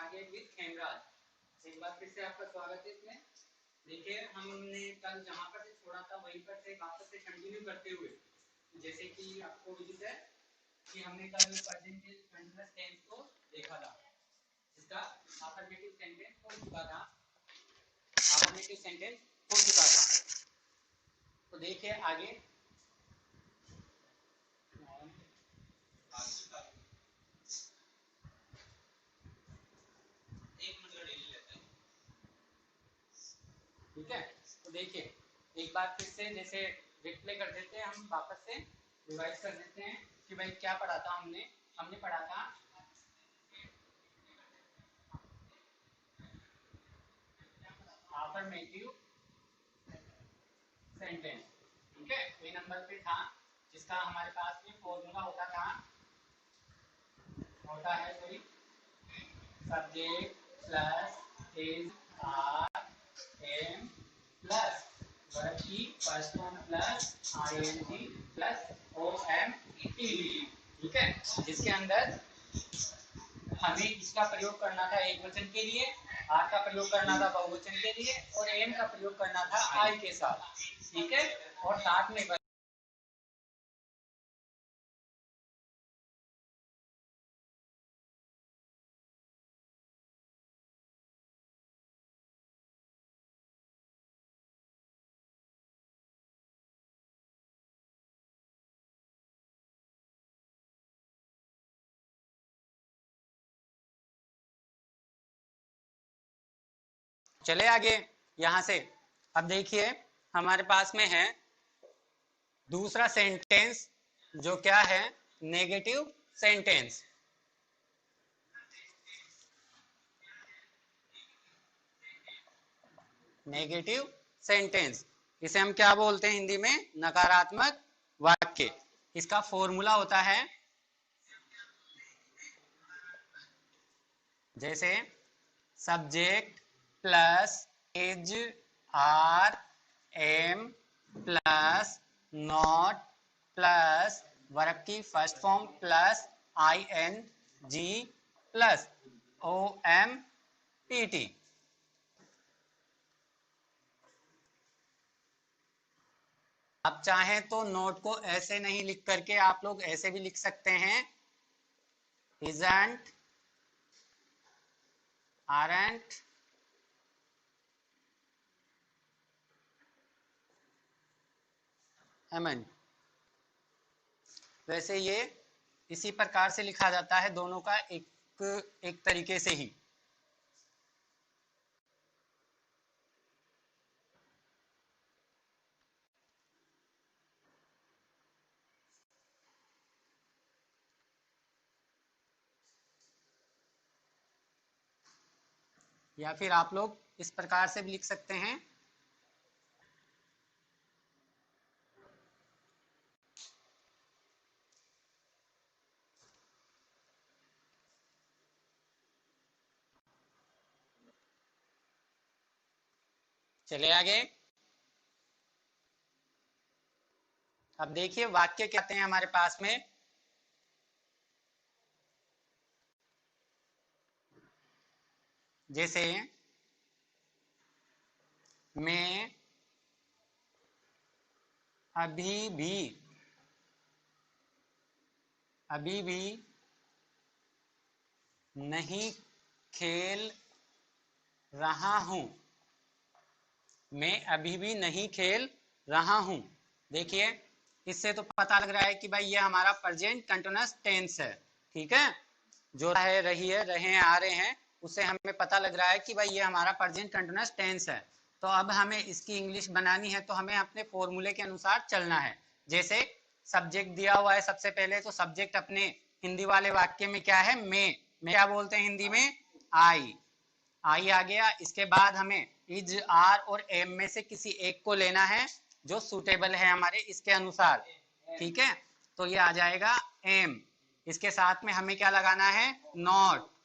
आगे विद खेमराज। एक बार फिर से आपका स्वागत है इसमें। देखिए हमने कल जहाँ पर से छोड़ा था वहीं पर से वापस से कंटिन्यू करते हुए, जैसे कि आपको विदित है कि हमने कल प्रेजेंट कंटीन्यूअस टेंस को देखा था, इसका अफर्मेटिव सेंटेंस हो चुका था, अफर्मेटिव सेंटेंस हो चुका था। तो देखिए आगे ठीक है। तो देखिए एक बार फिर से जैसे रिप्ले कर देते हैं, हम वापस से रिवाइज कर देते हैं कि भाई क्या पढ़ा था हमने पढ़ा था अफर्मेटिव सेंटेंस। ठीक है, ये नंबर पे था जिसका हमारे पास में फॉर्मूला होता है sorry subject plus is are am plus verb की first form plus ING plus O M T. ठीक है, जिसके अंदर हमें इसका प्रयोग करना था एक वचन के लिए, आर का प्रयोग करना था बहुवचन के लिए और एम का प्रयोग करना था आई के साथ। ठीक है, और साथ में चले आगे यहां से। अब देखिए हमारे पास में है दूसरा सेंटेंस जो क्या है, नेगेटिव सेंटेंस। नेगेटिव सेंटेंस इसे हम क्या बोलते हैं हिंदी में, नकारात्मक वाक्य। इसका फॉर्मूला होता है जैसे subject plus is are am plus not plus verb की first form plus I N G plus O M P T. आप चाहें तो नोट को ऐसे नहीं लिख करके आप लोग ऐसे भी लिख सकते हैं, isn't, aren't, amn't। वैसे ये इसी प्रकार से लिखा जाता है, दोनों का एक तरीके से ही। या फिर आप लोग इस प्रकार से भी लिख सकते हैं, चले आगे। अब देखिए वाक्य क्या आते हैं हमारे पास में, जैसे मैं अभी भी नहीं खेल रहा हूं। मैं अभी भी नहीं खेल रहा हूं। देखिए इससे तो पता लग रहा है कि भाई ये हमारा प्रेजेंट कंटीन्यूअस टेंस है। ठीक है, जो है रही है रहे हैं आ रहे हैं, उससे हमें पता लग रहा है कि भाई ये हमारा प्रेजेंट कंटीन्यूअस टेंस है। तो अब हमें इसकी इंग्लिश बनानी है, तो हमें अपने फॉर्मूले के अनुसार चलना है। जैसे सब्जेक्ट दिया हुआ है, सबसे पहले तो सब्जेक्ट अपने हिंदी वाले वाक्य में क्या है, मैं क्या बोलते हैं हिंदी में, आई आ गया। इसके बाद हमें इज आर और एम में से किसी एक को लेना है जो सूटेबल है हमारे इसके अनुसार। ठीक है, तो ये आ जाएगा एम। इसके साथ में हमें क्या लगाना है, नॉट।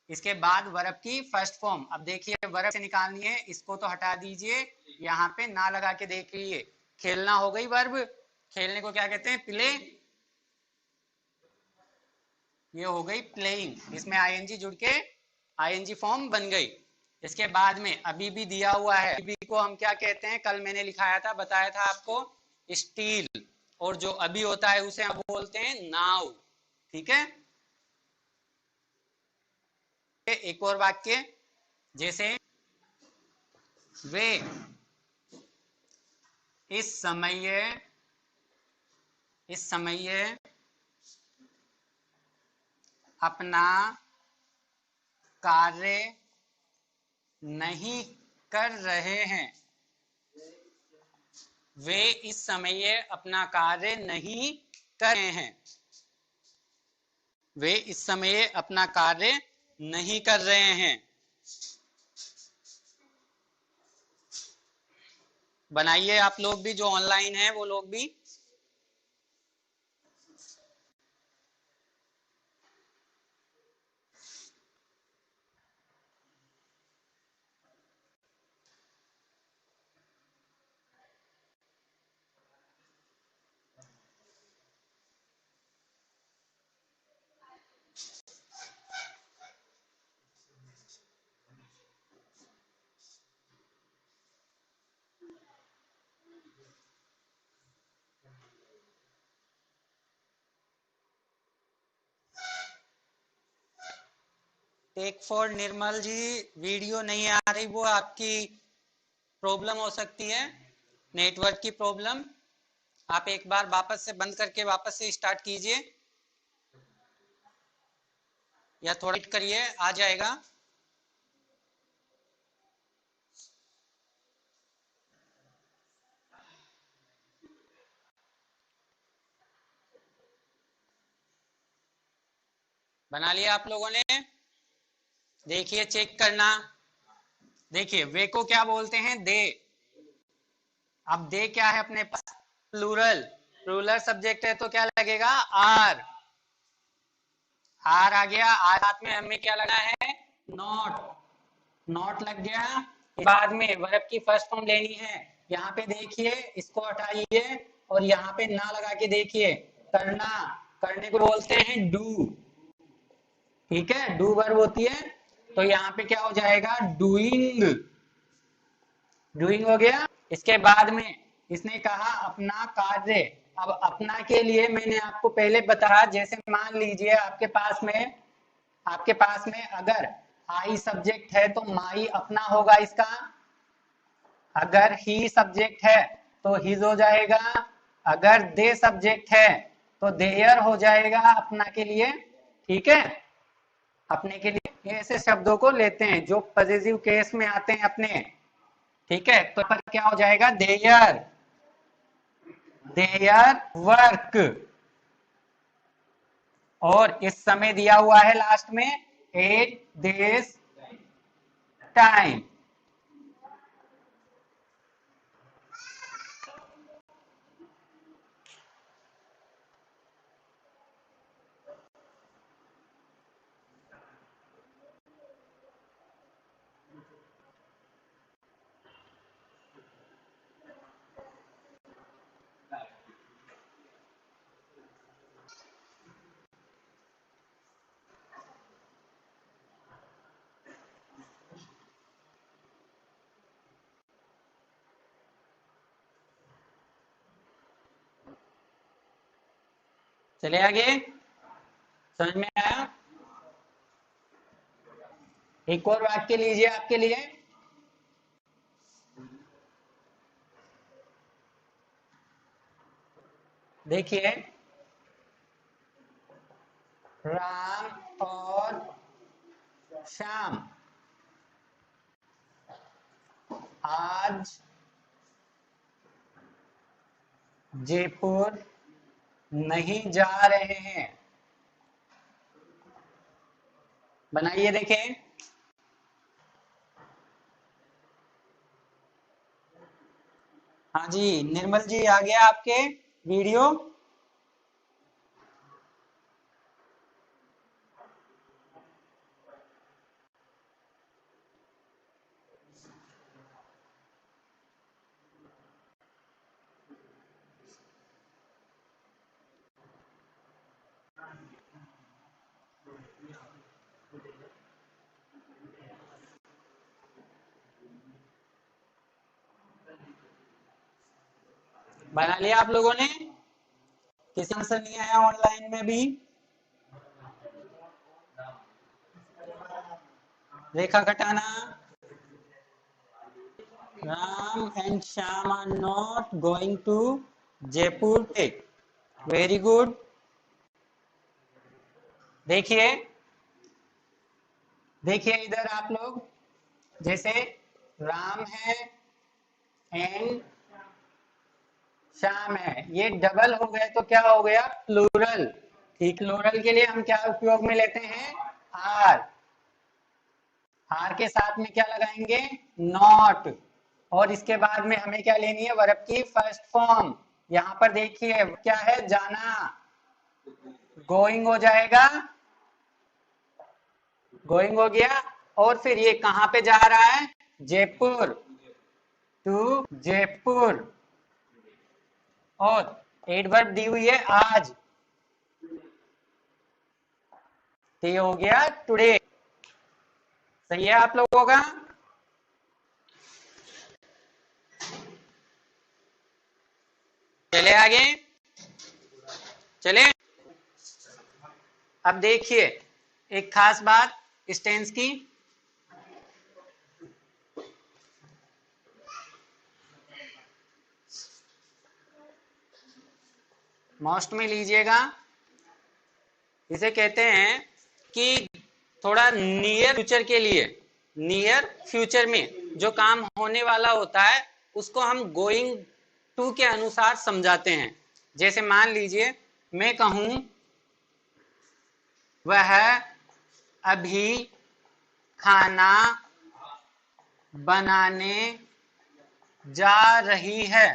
इसके बाद वर्ब की फर्स्ट फॉर्म। अब देखिए वर्ब से निकालनी है, इसको तो हटा दीजिए, यहाँ पे ना लगा के देख लीजिए। खेलना हो गई वर्ब, खेलने को क्या कहते हैं, प्ले। ये हो गई प्लेइंग, इसमें आईएनजी जुड़ के आईएनजी फॉर्म बन गई। इसके बाद में अभी भी दिया हुआ है, अभी को हम क्या कहते हैं, कल मैंने लिखाया था, बताया था आपको, स्टील। और जो अभी होता है उसे हम बोलते हैं नाव। ठीक है। एक और वाक्य, जैसे वे इस समय अपना कार्य नहीं कर रहे हैं। वे इस समय अपना कार्य नहीं कर रहे हैं। वे इस समय अपना कार्य नहीं कर रहे हैं। बनाइए आप लोग भी, जो ऑनलाइन है वो लोग भी। Take for Nirmal ji, video नहीं आ रही, वो आपकी प्रॉब्लम हो सकती है, नेटवर्क की प्रॉब्लम। आप एक बार वापस से बंद करके वापस से स्टार्ट कीजिए, या थोड़ा वेट करिए, आ जाएगा। बना लिया आप लोगों ने? देखिए, चेक करना। देखिए, वे को क्या बोलते हैं, दे। अब दे क्या है अपने पास, प्लूरल। प्लूरल सब्जेक्ट है तो क्या लगेगा, आर। आर आ गया, आर साथ में हमें क्या लगा है, नॉट। नॉट लग गया। बाद में वर्ब की फर्स्ट फॉर्म लेनी है। यहाँ पे देखिए, इसको हटाइए और यहाँ पे ना लगा के देखिए, करना। करने को बोलते हैं डू। ठीक है, डू वर्ब होती है, तो यहाँ पे क्या हो जाएगा, डूइंग। डूइंग हो गया। इसके बाद में इसने कहा अपना कार्य। अब अपना के लिए मैंने आपको पहले बताया, जैसे मान लीजिए आपके पास में अगर आई सब्जेक्ट है तो माई अपना होगा इसका। अगर ही सब्जेक्ट है तो हिज हो जाएगा। अगर दे सब्जेक्ट है तो देयर हो जाएगा अपना के लिए। ठीक है, अपने के लिए ऐसे शब्दों को लेते हैं जो पॉजिटिव केस में आते हैं अपने। ठीक है, तो पर क्या हो जाएगा, देयर। Their work. और इस समय दिया हुआ है लास्ट में, एट दिस टाइम। चले आगे, समझ में आया? एक और वाक्य लीजिए आपके लिए। देखिए, राम और श्याम आज जयपुर नहीं जा रहे हैं। बनाइए, देखें। हाँ जी, निर्मल जी आ गया आपके वीडियो। बना लिया आप लोगों ने? किसी आंसर नहीं आया ऑनलाइन में भी? रेखा Khatana, Ram and Shyam are not going to Jaipur today. Very good. देखिए देखिए इधर आप लोग, जैसे राम है एंड श्याम है, ये डबल हो गए तो क्या हो गया? प्लूरल। ठीक, प्लूरल के लिए हम क्या उपयोग में लेते हैं? आर। आर के साथ में क्या लगाएंगे? नॉट। और इसके बाद में हमें क्या लेनी है? वर्ब की फर्स्ट फॉर्म। यहाँ पर देखिए क्या है? जाना, गोइंग हो जाएगा, गोइंग हो गया। और फिर ये कहां पे जा रहा है? जयपुर, टू जयपुर। और एडवर्ब दी हुई है आज, तो ये हो गया टुडे। सही है आप लोगों का? चले आगे, चले। अब देखिए एक खास बात इस टेंस की, मोस्ट में लीजिएगा। इसे कहते हैं कि थोड़ा नियर फ्यूचर के लिए, नियर फ्यूचर में जो काम होने वाला होता है उसको हम गोइंग टू के अनुसार समझाते हैं। जैसे मान लीजिए मैं कहूं वह अभी खाना बनाने जा रही है।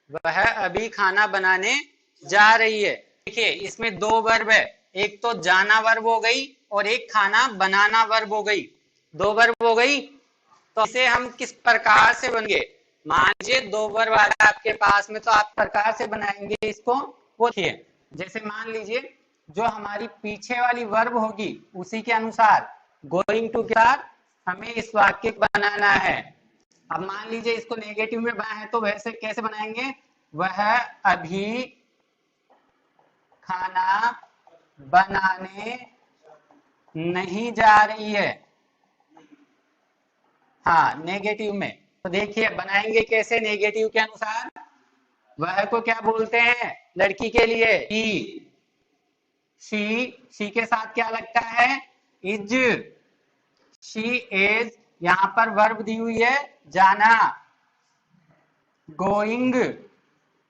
वह अभी खाना बनाने जा रही है। देखिए इसमें दो वर्ब है, एक तो जाना वर्ब हो गई और एक खाना बनाना वर्ब हो गई। दो वर्ब हो गई, तो इसे हम किस प्रकार से बनेंगे? मान लीजिए दो वर्ब आ रहा है आपके पास में, तो आप प्रकार से बनाएंगे इसको, वो देखिए। जैसे मान लीजिए जो हमारी पीछे वाली वर्ब होगी उसी के अनुसार गोइंग टू के साथ हमें इस वाक्य को बनाना है। अब मान लीजिए इसको नेगेटिव में बनाए तो वैसे कैसे बनाएंगे? वह अभी खाना बनाने नहीं जा रही है। हाँ, नेगेटिव में। तो देखिए बनाएंगे कैसे नेगेटिव के अनुसार? वह को क्या बोलते हैं लड़की के लिए? शी के साथ क्या लगता है? इज। शी इज, यहां पर वर्ब दी हुई है जाना, गोइंग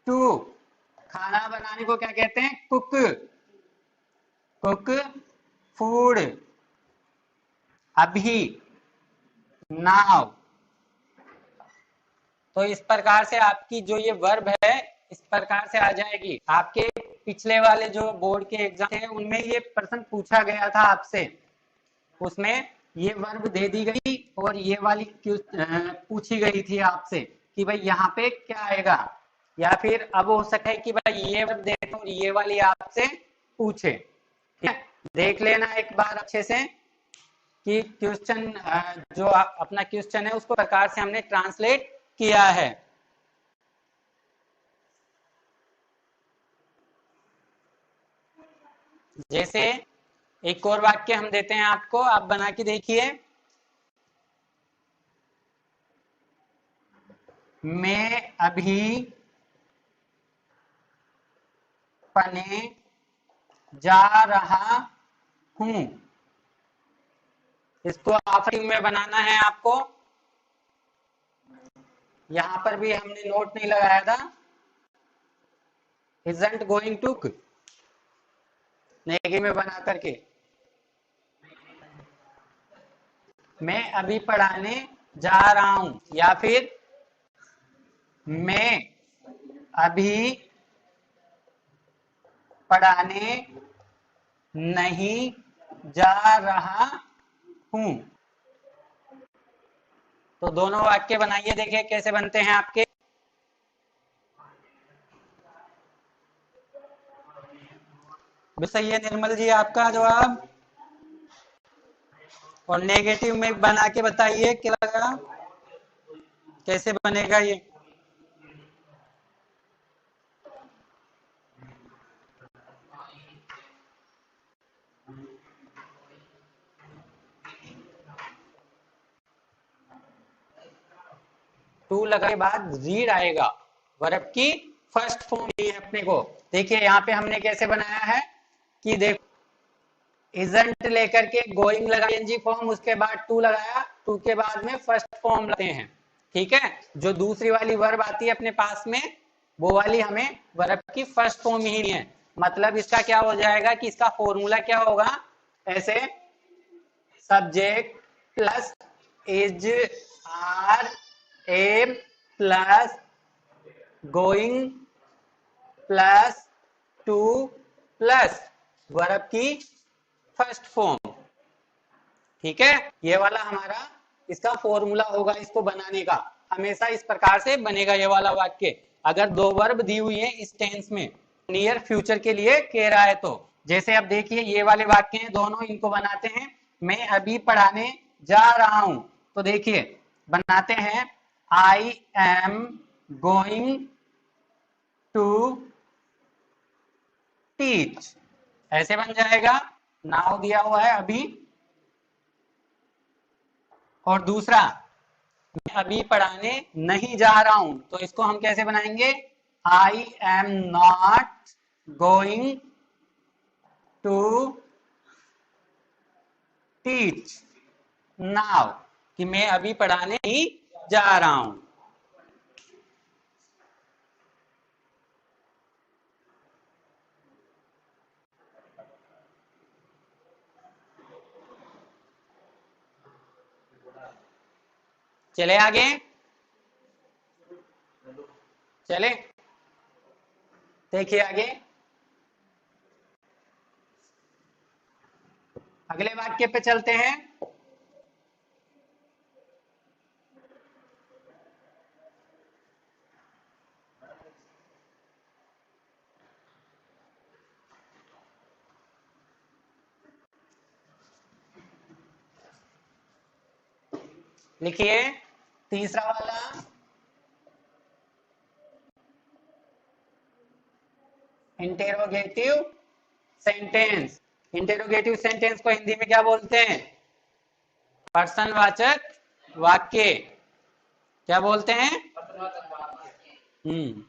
टू। खाना बनाने को क्या कहते हैं? Cook, cook food. अभी, नाउ। तो इस प्रकार से आपकी जो ये वर्ब है इस प्रकार से आ जाएगी। आपके पिछले वाले जो बोर्ड के एग्जाम थे उनमें ये प्रश्न पूछा गया था आपसे, उसमें ये वर्ब दे दी गई और ये वाली पूछी गई थी आपसे कि भाई यहाँ पे क्या आएगा। या फिर अब हो सकता है कि भाई ये वर्ब दे तो ये वाली आपसे पूछे। ठीक है, देख लेना एक बार अच्छे से कि क्वेश्चन जो अपना क्वेश्चन है उसको प्रकार से हमने ट्रांसलेट किया है। जैसे एक और वाक्य हम देते हैं आपको, आप बना के देखिए। मैं अभी पढ़ने जा रहा हूं। इसको आफरी में बनाना है आपको। यहां पर भी हमने नोट नहीं लगाया था, isn't going to, नेगेटिव में बना करके। मैं अभी पढ़ाने जा रहा हूं, या फिर मैं अभी पढ़ाने नहीं जा रहा हूं। तो दोनों वाक्य बनाइए, देखिए कैसे बनते हैं आपके। सही है निर्मल जी आपका जवाब। और नेगेटिव में बना के बताइए क्या लगा, कैसे बनेगा ये। टू लगाने के बाद रीड आएगा, वर्ब की फर्स्ट फॉर्म है अपने को। देखिए यहाँ पे हमने कैसे बनाया है कि देखो इजंट लेकर के गोइंग लगा एनजी फॉर्म, उसके बाद टू लगाया, टू के बाद में फर्स्ट फॉर्म लगाते हैं। ठीक है, जो दूसरी वाली वर्ब आती है अपने पास में वो वाली हमें वर्ब की फर्स्ट फॉर्म ही नहीं है। मतलब इसका क्या हो जाएगा कि इसका फॉर्मूला क्या होगा, ऐसे subject plus is are am plus going plus to plus verb की फर्स्ट फॉर्म। ठीक है, ये वाला हमारा इसका फॉर्मूला होगा इसको बनाने का। हमेशा इस प्रकार से बनेगा ये वाला वाक्य, अगर दो वर्ब दी हुई है इस टेंस में, नियर फ्यूचर के लिए कह रहा है तो। जैसे अब देखिए ये वाले वाक्य हैं दोनों, इनको बनाते हैं। मैं अभी पढ़ाने जा रहा हूं, तो देखिए बनाते हैं I am going to teach, ऐसे बन जाएगा, नाउ दिया हुआ है अभी। और दूसरा मैं अभी पढ़ाने नहीं जा रहा हूं, तो इसको हम कैसे बनाएंगे, I am not going to teach now, कि मैं अभी पढ़ाने नहीं जा रहा हूं। चले आगे, चले देखिए आगे, अगले वाक्य पे चलते हैं। लिखिए तीसरा वाला, इंटेरोगेटिव सेंटेंस। इंटेरोगेटिव सेंटेंस को हिंदी में क्या बोलते हैं, प्रश्नवाचक वाक्य। क्या बोलते हैं, हम्म,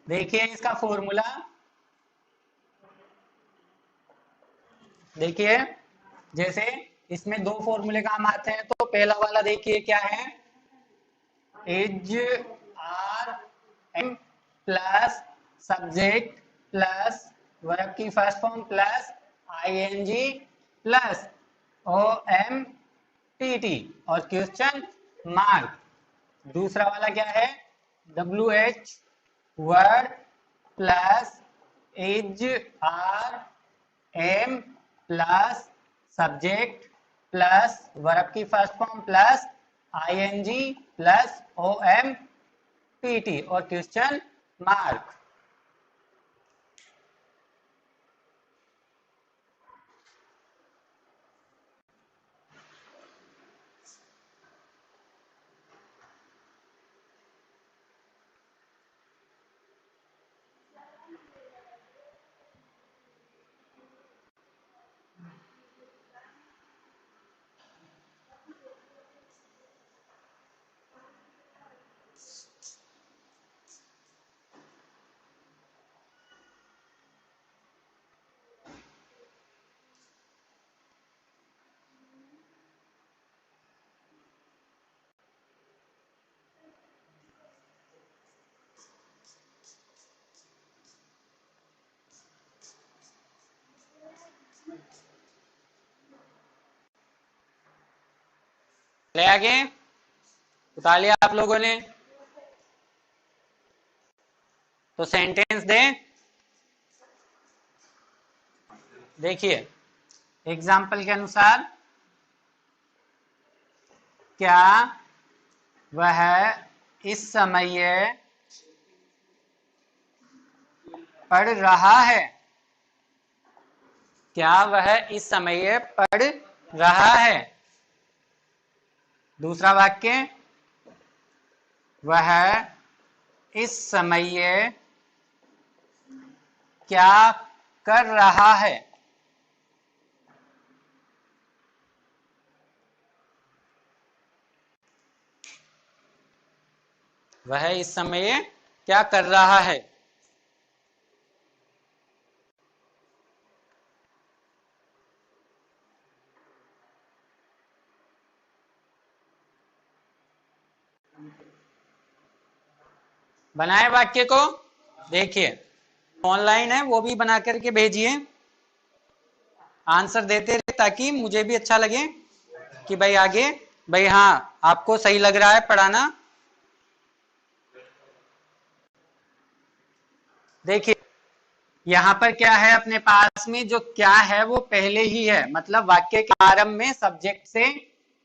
देखिए इसका फॉर्मूला, देखिए जैसे इसमें दो फॉर्मूले काम आते हैं, तो पहला वाला देखिए क्या है, is are am plus subject plus verb की first form plus ING plus O M T T और क्वेश्चन मार्क। दूसरा वाला क्या है, W H word plus is are am plus subject plus verb की first form plus ING plus O M P T और question mark. ले आगे उतार लिया आप लोगों ने, तो सेंटेंस दें। देखिए एग्जाम्पल के अनुसार, क्या वह इस समय पढ़ रहा है, क्या वह इस समय पढ़ रहा है। दूसरा वाक्य, वह इस समय क्या कर रहा है। वह इस समय क्या कर रहा है। बनाए वाक्य को, देखिए ऑनलाइन है वो भी बना करके भेजिए, आंसर देते रहे ताकि मुझे भी अच्छा लगे कि भाई आगे, भाई हाँ आपको सही लग रहा है पढ़ाना। देखिए यहाँ पर क्या है, अपने पास में जो क्या है वो पहले ही है, मतलब वाक्य के आरंभ में सब्जेक्ट से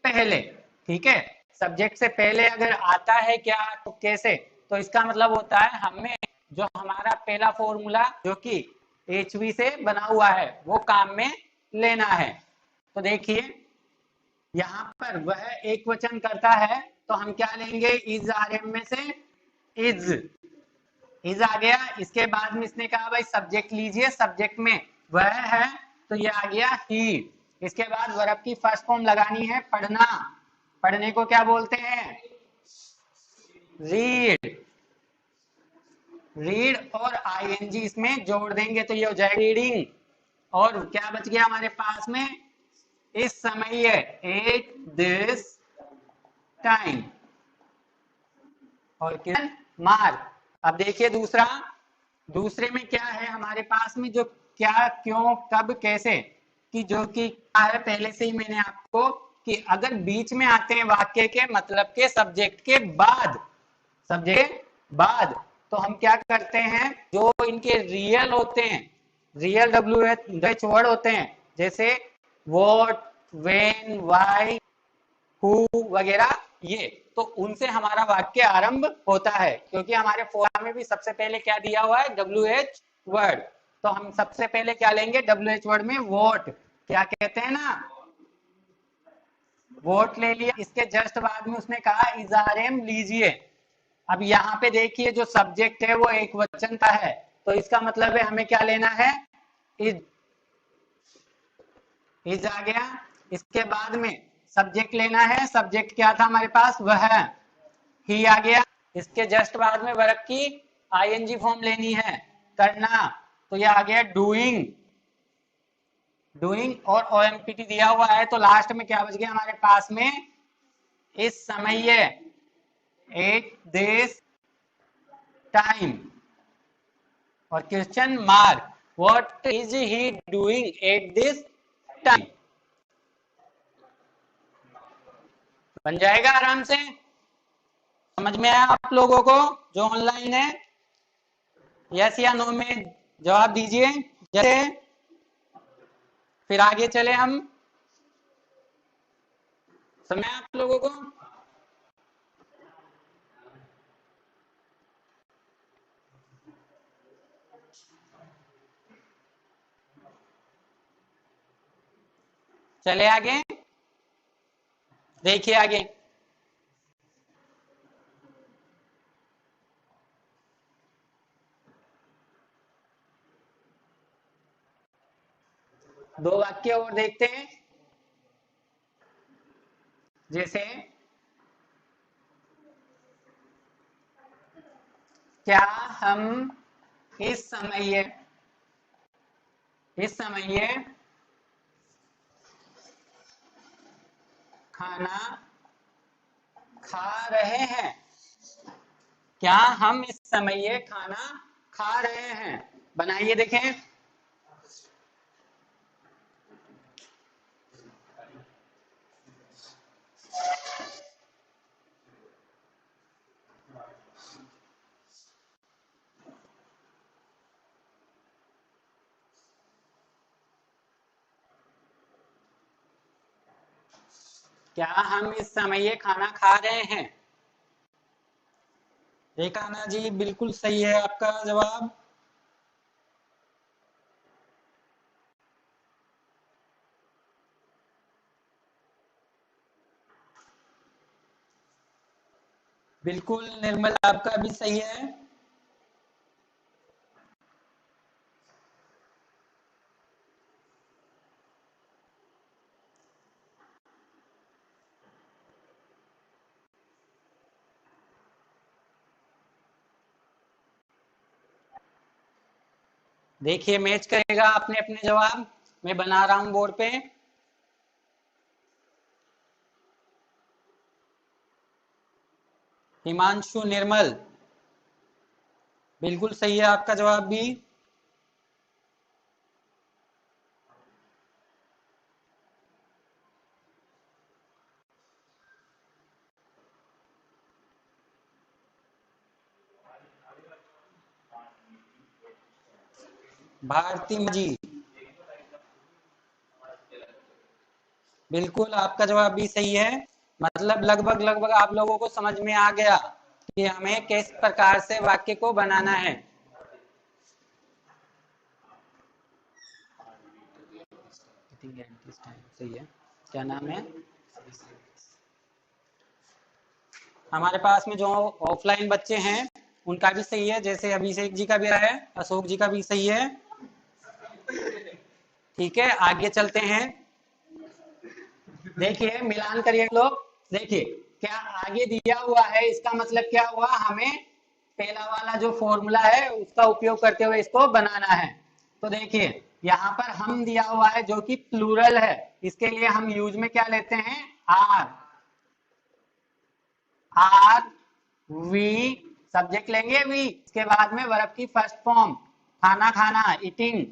पहले, ठीक है। सब्जेक्ट से पहले अगर आता है क्या तो कैसे, तो इसका मतलब होता है हमें जो हमारा पहला फॉर्मूला जो कि HV से बना हुआ है वो काम में लेना है। तो देखिए यहाँ पर वह एक वचन करता है तो हम क्या लेंगे, इज RM में से इज आ गया। इसके बाद में इसने कहा भाई सब्जेक्ट लीजिए, सब्जेक्ट में वह है तो ये आ गया ही। इसके बाद वर्ब की फर्स्ट फॉर्म लगानी है, पढ़ना, पढ़ने को क्या बोलते हैं, रीड। रीड और ING इसमें जोड़ देंगे तो ये हो जाएगा रीडिंग। और क्या बच गया हमारे पास में, इस समय एट दिस टाइम, और किरण मार। अब देखिए दूसरा, दूसरे में क्या है हमारे पास में, जो क्या क्यों कब कैसे कि जो कि क्या है पहले से ही मैंने आपको, कि अगर बीच में आते हैं वाक्य के मतलब के सब्जेक्ट के बाद, सब्जेक्ट बाद, तो हम क्या करते हैं, जो इनके रियल होते हैं, रियल WH वर्ड होते हैं, जैसे व्हाट, व्हेन, व्हाई, हु वगैरह, ये तो उनसे हमारा वाक्य आरंभ होता है, क्योंकि हमारे फॉर्म में भी सबसे पहले क्या दिया हुआ है, WH वर्ड। तो हम सबसे पहले क्या लेंगे, WH वर्ड में वोट, क्या कहते हैं ना, वोट ले लिया। इसके जस्ट बाद में उसने कहा इज RM लीजिए। अब यहाँ पे देखिए जो सब्जेक्ट है वो एक वचन का है, तो इसका मतलब है हमें क्या लेना है, इज, इज आ गया। इसके बाद में सब्जेक्ट लेना है, सब्जेक्ट क्या था हमारे पास, वह ही आ गया। इसके जस्ट बाद में वर्ब की ING फॉर्म लेनी है, करना, तो यह आ गया डूइंग, डूइंग। और OMPT दिया हुआ है तो लास्ट में क्या बच गया हमारे पास में, इस समय एट दिस टाइम, और question mark, what is he doing at this time. बन जाएगा आराम से, समझ में आया आप लोगों को जो ऑनलाइन है, यस या नो में जवाब दीजिए। जैसे फिर आगे चले हम, समय आप लोगों को, चले आगे, देखिए आगे, दो वाक्य और देखते हैं। जैसे क्या हम इस समय, इस समय खाना खा रहे हैं, क्या हम इस समय खाना खा रहे हैं, बनाइए देखें। क्या हम इस समय खाना खा रहे हैं, देखा ना जी, बिल्कुल सही है आपका जवाब। बिल्कुल निर्मल आपका भी सही है। देखिए मैच करेगा अपने अपने जवाब। मैं बना रहा हूं बोर्ड पे। हिमांशु निर्मल, बिल्कुल सही है आपका जवाब भी। भारती जी, बिल्कुल आपका जवाब भी सही है। मतलब लगभग लगभग आप लोगों को समझ में आ गया कि हमें किस प्रकार से वाक्य को बनाना है। सही है। क्या नाम है हमारे पास में जो ऑफलाइन बच्चे हैं उनका भी सही है, जैसे अभिषेक जी का भी है, अशोक जी का भी सही है। ठीक है, आगे चलते हैं। देखिए मिलान करिए लोग। देखिए क्या आगे दिया हुआ है, इसका मतलब क्या हुआ, हमें पहला वाला जो फॉर्मूला है उसका उपयोग करते हुए इसको बनाना है। तो देखिए यहाँ पर हम दिया हुआ है जो कि प्लूरल है, इसके लिए हम यूज में क्या लेते हैं, आर। आर वी सब्जेक्ट लेंगे, वी इसके बाद में वर्ब की फर्स्ट फॉर्म, खाना खाना, ईटिंग,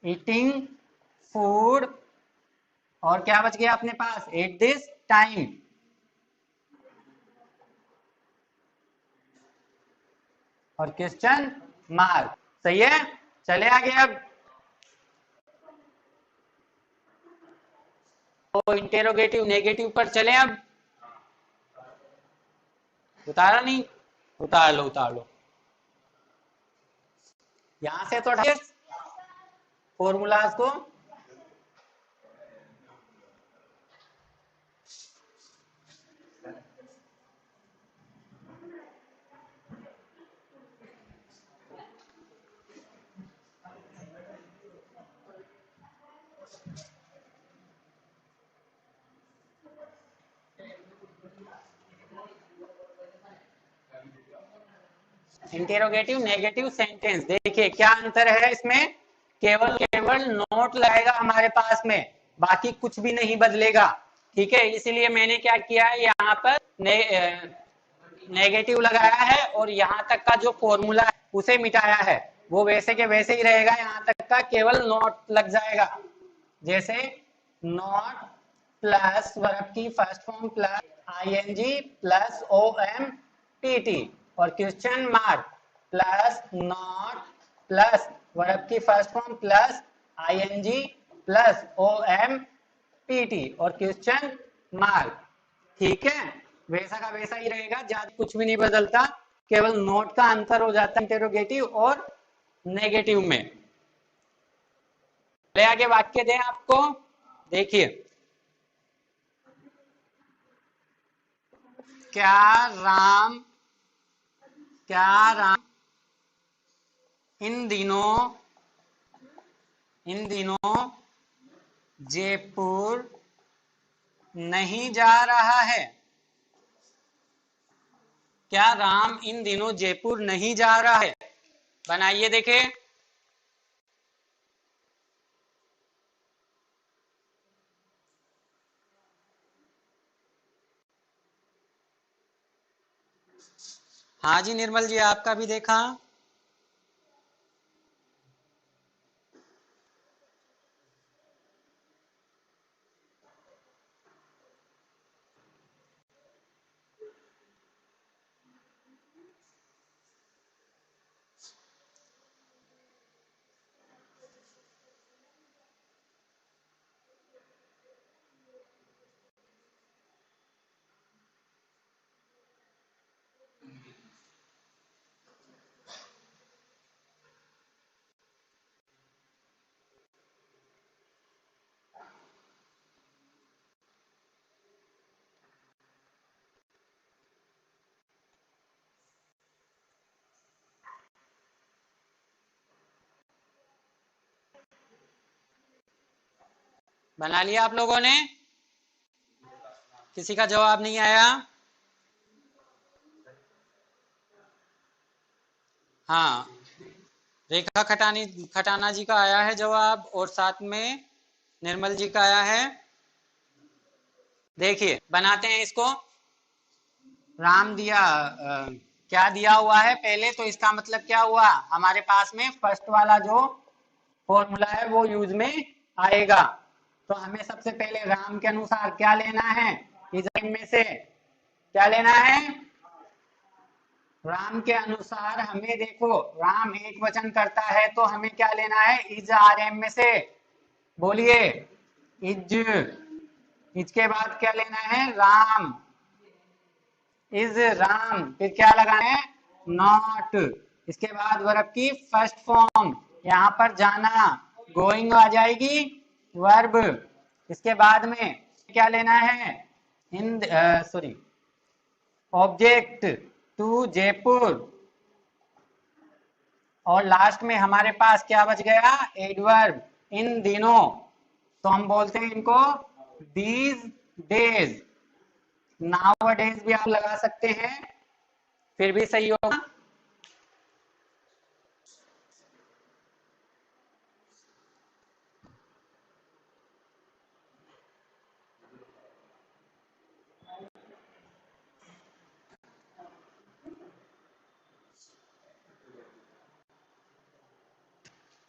ईटिंग फूड, और क्या बच गया अपने पास, एट दिस टाइम, और क्वेश्चन मार्क। सही है, चले आगे अब। तो इंटेरोगेटिव नेगेटिव पर चले अब। उतारा नहीं, उतार लो उतार लो। यहां से तो फॉर्मूलाज को। इंटेरोगेटिव नेगेटिव सेंटेंस, देखिए क्या अंतर है इसमें, केवल केवल नोट लगेगा हमारे पास में, बाकी कुछ भी नहीं बदलेगा। ठीक है, इसीलिए मैंने क्या किया है, यहाँ पर नेगेटिव लगाया है और यहाँ तक का जो फॉर्मूला है उसे मिटाया है। वो वैसे के वैसे ही रहेगा, यहाँ तक का केवल नॉट लग जाएगा। जैसे नॉट प्लस वर्ब की first form plus ING plus O M T T, और question mark plus not plus verb की first form plus ING plus O M P T और क्वेश्चन मार्क। ठीक है, वैसा का वैसा ही रहेगा, ज्यादा कुछ भी नहीं बदलता, केवल नोट का अंतर हो जाता है इंटेरोगेटिव और नेगेटिव में। ले आगे वाक्य दें आपको। देखिए क्या राम, क्या राम इन दिनों, इन दिनों जयपुर नहीं जा रहा है। क्या राम इन दिनों जयपुर नहीं जा रहा है, बनाइए देखे। हाँ जी निर्मल जी, आपका भी देखा। बना लिया आप लोगों ने, किसी का जवाब नहीं आया। हाँ रेखा खटाना जी का आया है जवाब और साथ में निर्मल जी का आया है। देखिए बनाते हैं इसको। राम दिया क्या दिया हुआ है पहले, तो इसका मतलब क्या हुआ, हमारे पास में फर्स्ट वाला जो फॉर्मूला है वो यूज में आएगा। तो हमें सबसे पहले राम के अनुसार क्या लेना है, इस में से क्या लेना है, राम के अनुसार हमें देखो राम एक वचन करता है तो हमें क्या लेना है, इज आर एम में से बोलिए इज, इसके बाद क्या लेना है राम, इज राम, फिर क्या लगाना है नॉट, इसके बाद वर्ब की फर्स्ट फॉर्म, यहाँ पर जाना गोइंग आ जाएगी वर्ब, इसके बाद में क्या लेना है इन सॉरी ऑब्जेक्ट टू जयपुर, और लास्ट में हमारे पास क्या बच गया एडवर्ब इन दिनों, तो हम बोलते हैं इनको दीज डेज, नाउ डेज भी आप लगा सकते हैं फिर भी सही होगा।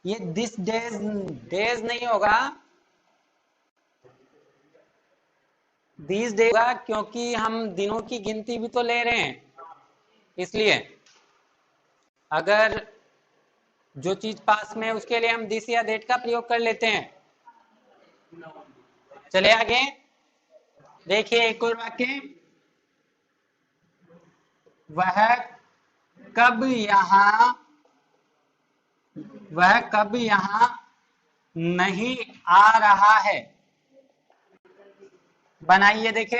ये दिस डेज, डेज नहीं होगा, दीज डेज होगा, क्योंकि हम दिनों की गिनती भी तो ले रहे हैं, इसलिए अगर जो चीज पास में है उसके लिए हम दिस या डेट का प्रयोग कर लेते हैं। चले आगे, देखिए एक और वाक्य, वह कब यहाँ, वह कब यहाँ नहीं आ रहा है, बनाइए देखे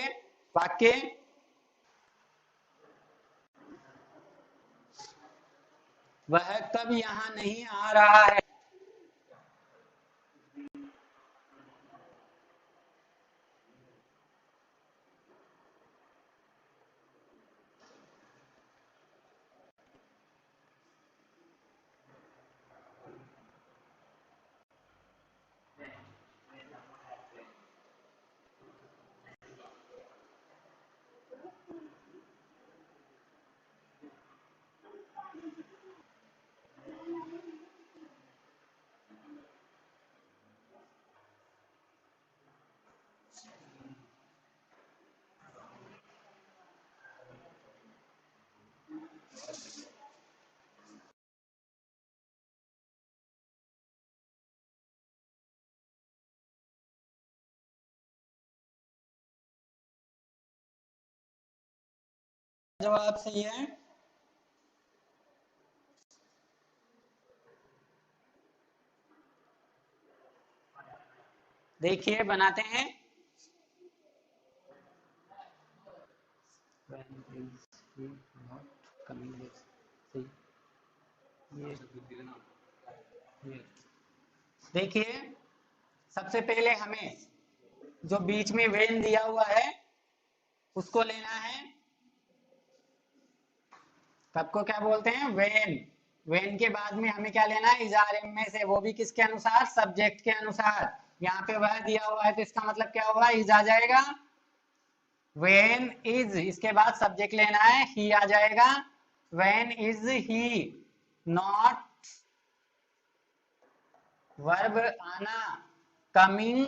वाक्य, वह कब यहाँ नहीं आ रहा है, जवाब सही है। देखिए बनाते हैं, देखिए सबसे पहले हमें जो बीच में वेन दिया हुआ है उसको लेना है, कब को क्या बोलते हैं वेन, वेन के बाद में हमें क्या लेना है इजारे में से, वो भी किसके अनुसार सब्जेक्ट के अनुसार, यहाँ पे वह दिया हुआ है तो इसका मतलब क्या होगा इज आ जाएगा, वेन इज इसके बाद सब्जेक्ट लेना है ही आ जाएगा, when is he, not verb आना, कमिंग,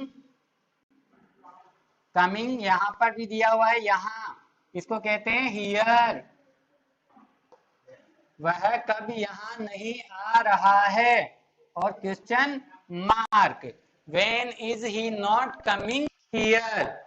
कमिंग यहाँ पर भी दिया हुआ है यहाँ, इसको कहते हैं हियर, वह कब यहाँ नहीं आ रहा है, और question mark, when is he not coming here.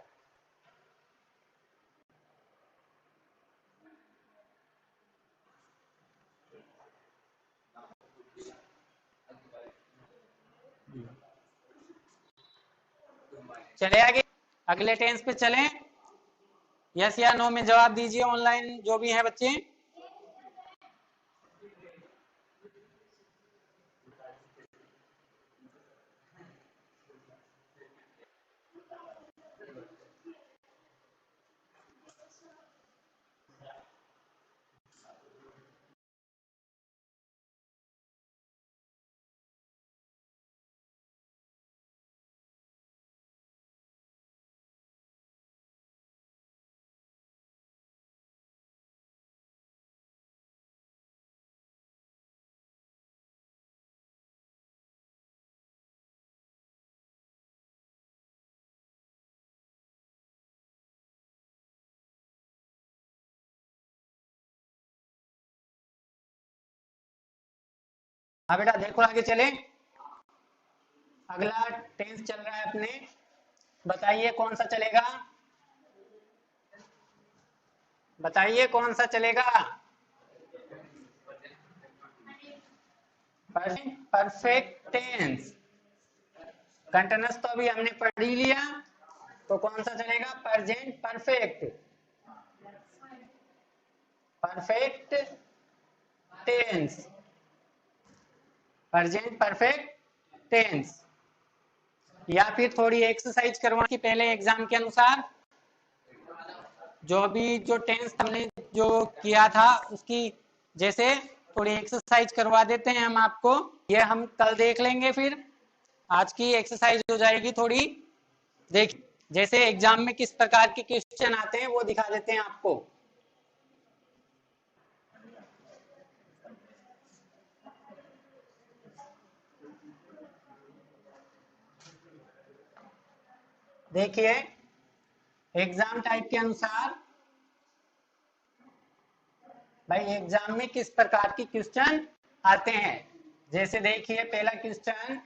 चले आगे, अगले टेंस पे चलें, यस या नो में जवाब दीजिए ऑनलाइन जो भी है बच्चे। हाँ बेटा देखो आगे चले, अगला टेंस चल रहा है अपने, बताइए कौन सा चलेगा, बताइए कौन सा चलेगा। परफेक्ट टेंस, कंटिन्यूअस तो अभी हमने पढ़ ही लिया, तो कौन सा चलेगा, present perfect, perfect tense, present perfect tense. या फिर थोड़ी एक्सरसाइज करवा की पहले एग्जाम के अनुसार, जो अभी जो टेंस हमने जो किया था उसकी जैसे थोड़ी एक्सरसाइज करवा देते हैं हम आपको, ये हम कल देख लेंगे, फिर आज की एक्सरसाइज हो जाएगी थोड़ी। देख जैसे एग्जाम में किस प्रकार के क्वेश्चन आते हैं वो दिखा देते हैं आपको। देखिए एग्जाम टाइप के अनुसार भाई एग्जाम में किस प्रकार के क्वेश्चन आते हैं, जैसे देखिए पहला क्वेश्चन,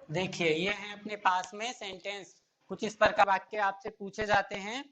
देखिए ये है अपने पास में सेंटेंस, कुछ इस प्रकार वाक्य आपसे पूछे जाते हैं।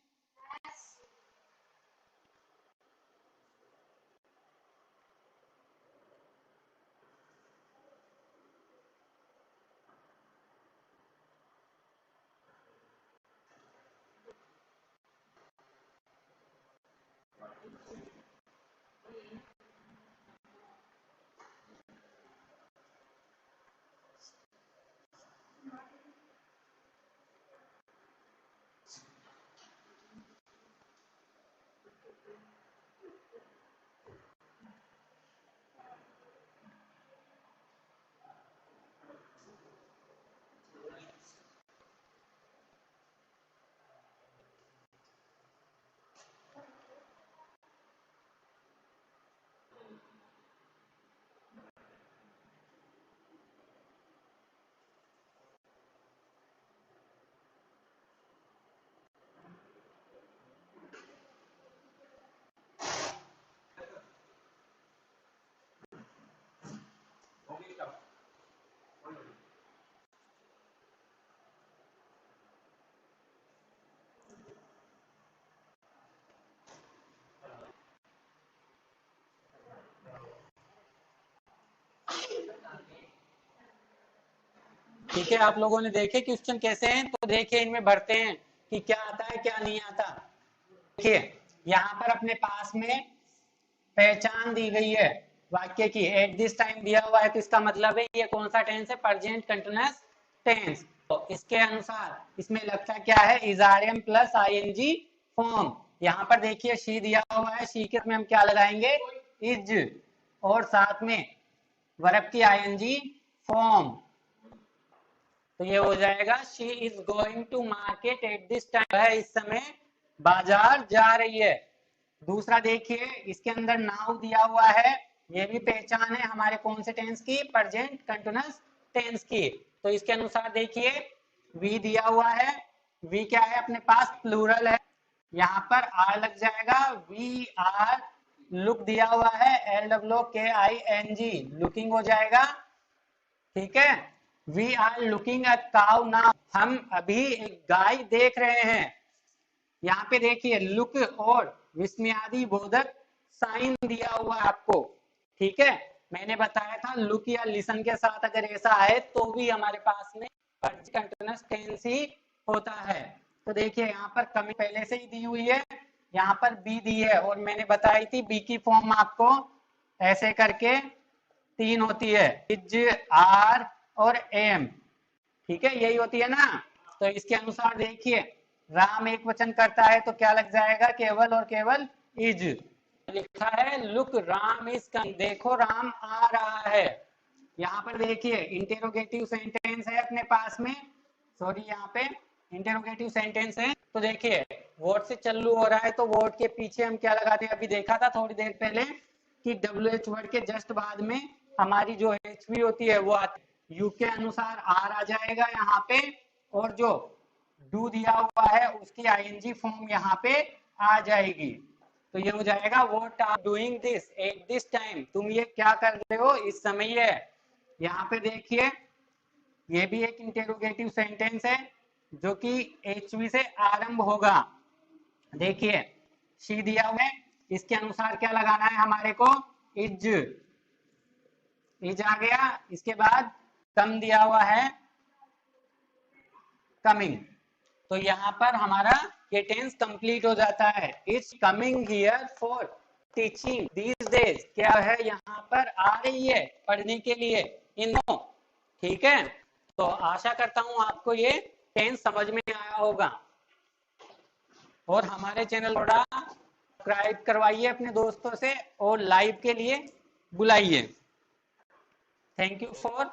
ठीक है, आप लोगों ने देखे क्वेश्चन कैसे हैं, तो देखिए इनमें भरते हैं कि क्या आता है क्या नहीं आता। देखिए यहाँ पर अपने पास में पहचान दी गई है वाक्य की, एट दिस टाइम दिया हुआ है, तो इसका मतलब है ये कौन सा टेंस है, प्रेजेंट कंटिन्यूअस टेंस। तो इसके अनुसार इसमें लगता क्या है, इजारियम प्लस आईएनजी फॉर्म। यहाँ पर देखिए शी दिया हुआ है, शी के में हम क्या लगाएंगे, इज, और साथ में वर्ब की आईएनजी फॉर्म। तो ये हो जाएगा she is going to market at this time, है इस समय बाजार जा रही है। दूसरा देखिए इसके अंदर नाउ दिया हुआ है, ये भी पहचान है हमारे कौन से टेंस की, प्रेजेंट कंटिन्यूअस टेंस की। तो इसके अनुसार देखिए वी दिया हुआ है, वी क्या है अपने पास, प्लूरल है, यहाँ पर आर लग जाएगा, वी आर। लुक दिया हुआ है, LOOKING, लुकिंग हो जाएगा, ठीक है। We are looking at cow now, हम अभी एक गाय देख रहे हैं। यहाँ पे देखिए लुक और विस्मयादि बोधक साइन दिया हुआ है आपको, ठीक है। मैंने बताया था लुक या लिसन के साथ अगर ऐसा है तो भी हमारे पास में कंटीन्यूअस टेंस ही होता है। तो देखिए यहाँ पर कमी पहले से ही दी हुई है, यहाँ पर बी दी है, और मैंने बताई थी बी की फॉर्म आपको ऐसे करके 3 होती है, इज, आर और एम, ठीक है, यही होती है ना। तो इसके अनुसार देखिए राम एक वचन करता है तो क्या लग जाएगा, केवल और केवल इज। लिखा है लुक राम इज कमिंग, देखो राम आ रहा है। यहाँ पर देखिए इंटेरोगेटिव सेंटेंस है अपने पास में, सॉरी यहाँ पे इंटेरोगेटिव सेंटेंस है। तो देखिए वर्ड से चालू हो रहा है तो वर्ड के पीछे हम क्या लगाते हैं, अभी देखा था थोड़ी देर पहले कि WH वर्ड के जस्ट बाद में हमारी जो HV होती है वो आती है, यू के अनुसार आर आ जाएगा यहाँ पे, और जो डू दिया हुआ है उसकी आईएनजी फॉर्म यहाँ पे आ जाएगी। तो ये हो जाएगा what are doing this at this time, तुम ये क्या कर रहे हो इस समय। है यहाँ पे देखिए ये भी एक इंटेरोगेटिव सेंटेंस है जो कि HV से आरंभ होगा। देखिए शी दिया हुआ है, इसके अनुसार क्या लगाना है हमारे को, इज, इज आ गया। इसके बाद कम दिया हुआ है, कमिंग। तो यहाँ पर हमारा ये टेंस कंप्लीट हो जाता है, it's coming here for teaching these days, क्या है यहाँ पर आ रही है पढ़ने के लिए इन दिनों, ठीक है। तो आशा करता हूँ आपको ये टेंस समझ में आया होगा, और हमारे चैनल थोड़ा सब्सक्राइब करवाइए अपने दोस्तों से और लाइव के लिए बुलाइए। Thank you for